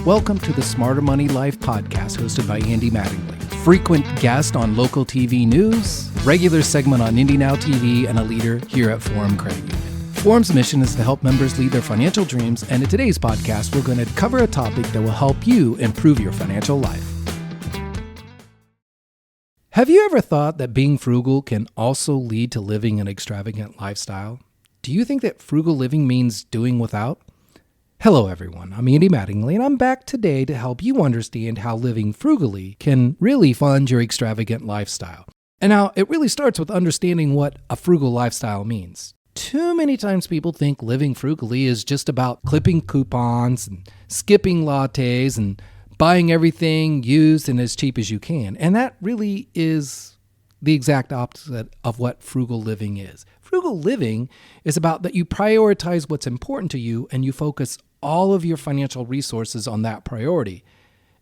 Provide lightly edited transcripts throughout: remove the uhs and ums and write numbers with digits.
Welcome to the Smarter Money Life podcast hosted by Andy Mattingly. Frequent guest on local TV news, regular segment on Indy Now TV, and a leader here at Forum Credit Union. Forum's mission is to help members lead their financial dreams, and in today's podcast, we're going to cover a topic that will help you improve your financial life. Have you ever thought that being frugal can also lead to living an extravagant lifestyle? Do you think that frugal living means doing without? Hello everyone, I'm Andy Mattingly, and I'm back today to help you understand how living frugally can really fund your extravagant lifestyle. And now, it really starts with understanding what a frugal lifestyle means. Too many times people think living frugally is just about clipping coupons and skipping lattes and buying everything used and as cheap as you can. And that really is the exact opposite of what frugal living is. Frugal living is about that you prioritize what's important to you and you focus all of your financial resources on that priority.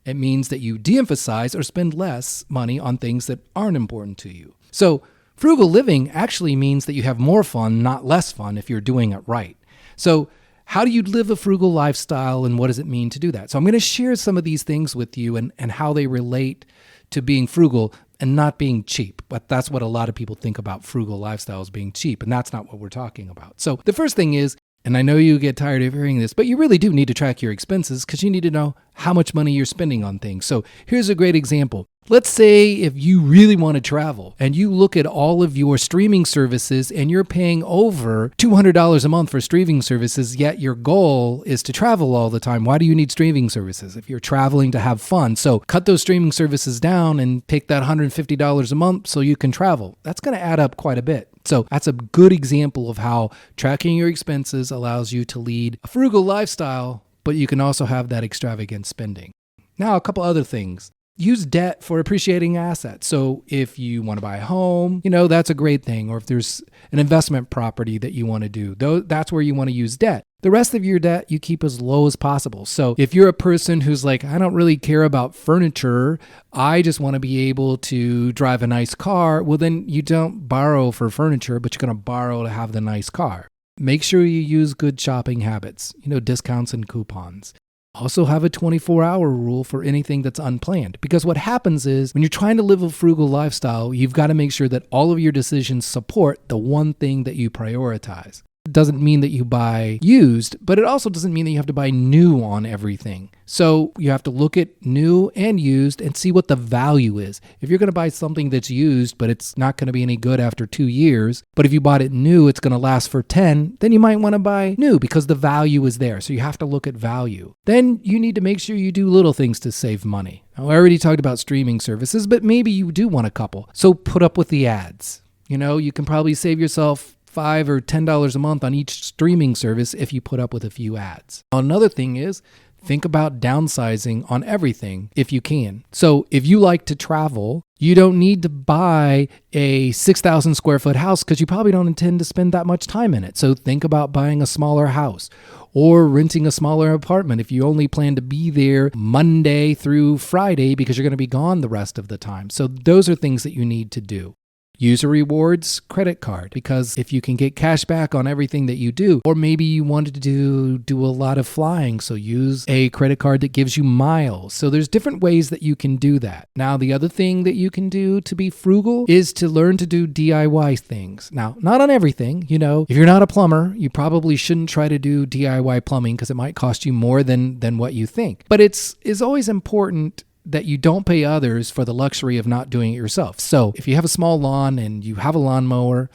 It means that you de-emphasize or spend less money on things that aren't important to you. So frugal living actually means that you have more fun, not less fun, if you're doing it right. So how do you live a frugal lifestyle, and what does it mean to do that? So I'm going to share some of these things with you and how they relate to being frugal and not being cheap. But that's what a lot of people think about frugal lifestyles, being cheap, and that's not what we're talking about. So the first thing is, and I know you get tired of hearing this, but you really do need to track your expenses because you need to know how much money you're spending on things. So here's a great example. Let's say if you really want to travel and you look at all of your streaming services and you're paying over $200 a month for streaming services, yet your goal is to travel all the time. Why do you need streaming services if you're traveling to have fun? So cut those streaming services down and take that $150 a month so you can travel. That's going to add up quite a bit. So that's a good example of how tracking your expenses allows you to lead a frugal lifestyle, but you can also have that extravagant spending. Now, a couple other things. Use debt for appreciating assets. So if you want to buy a home, that's a great thing. Or if there's an investment property that you want to do, that's where you want to use debt. The rest of your debt you keep as low as possible. So if you're a person who's like, I don't really care about furniture, I just want to be able to drive a nice car, well, then you don't borrow for furniture, but you're going to borrow to have the nice car. Make sure you use good shopping habits, discounts and coupons. Also have a 24-hour rule for anything that's unplanned. Because what happens is when you're trying to live a frugal lifestyle, you've got to make sure that all of your decisions support the one thing that you prioritize. It doesn't mean that you buy used, but it also doesn't mean that you have to buy new on everything. So you have to look at new and used and see what the value is. If you're going to buy something that's used, but it's not going to be any good after 2 years, but if you bought it new, it's going to last for 10, then you might want to buy new because the value is there. So you have to look at value. Then you need to make sure you do little things to save money. Now, I already talked about streaming services, but maybe you do want a couple. So put up with the ads. You can probably save yourself $5 or $10 a month on each streaming service if you put up with a few ads. Another thing is, think about downsizing on everything if you can. So if you like to travel, you don't need to buy a 6,000 square foot house because you probably don't intend to spend that much time in it. So think about buying a smaller house or renting a smaller apartment if you only plan to be there Monday through Friday because you're going to be gone the rest of the time. So those are things that you need to do. Use a rewards credit card because if you can get cash back on everything that you do, or maybe you wanted to do a lot of flying, so use a credit card that gives you miles. So there's different ways that you can do that. Now, the other thing that you can do to be frugal is to learn to do DIY things. Now, not on everything, if you're not a plumber, you probably shouldn't try to do DIY plumbing because it might cost you more than what you think. But it's always important that you don't pay others for the luxury of not doing it yourself. So if you have a small lawn and you have a lawnmower,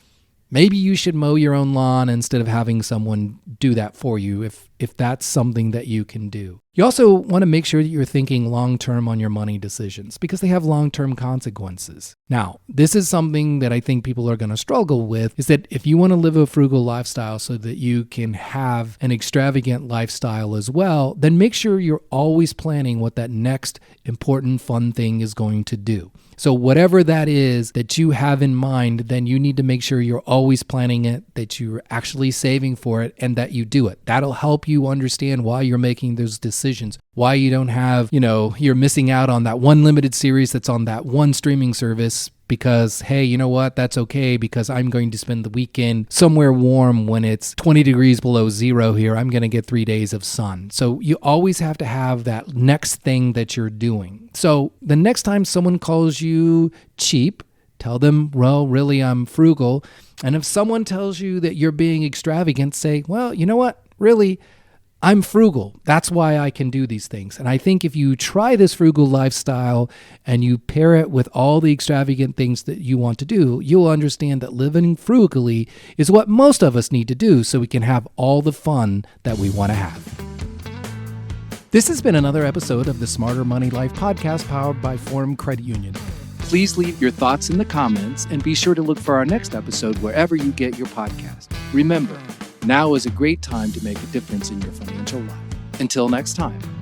maybe you should mow your own lawn instead of having someone do that for you if that's something that you can do. You also want to make sure that you're thinking long-term on your money decisions because they have long-term consequences. Now, this is something that I think people are going to struggle with, is that if you want to live a frugal lifestyle so that you can have an extravagant lifestyle as well, then make sure you're always planning what that next important fun thing is going to do. So whatever that is that you have in mind, then you need to make sure you're always planning it, that you're actually saving for it, and that you do it. That'll help you understand why you're making those decisions, why you don't have, you're missing out on that one limited series that's on that one streaming service because, hey, you know what? That's okay because I'm going to spend the weekend somewhere warm when it's 20 degrees below zero here. I'm going to get 3 days of sun. So you always have to have that next thing that you're doing. So the next time someone calls you cheap, tell them, well, really, I'm frugal. And if someone tells you that you're being extravagant, say, well, you know what? Really, I'm frugal. That's why I can do these things. And I think if you try this frugal lifestyle and you pair it with all the extravagant things that you want to do, you'll understand that living frugally is what most of us need to do so we can have all the fun that we want to have. This has been another episode of the Smarter Money Life podcast powered by Forum Credit Union. Please leave your thoughts in the comments and be sure to look for our next episode wherever you get your podcast. Remember, now is a great time to make a difference in your financial life. Until next time.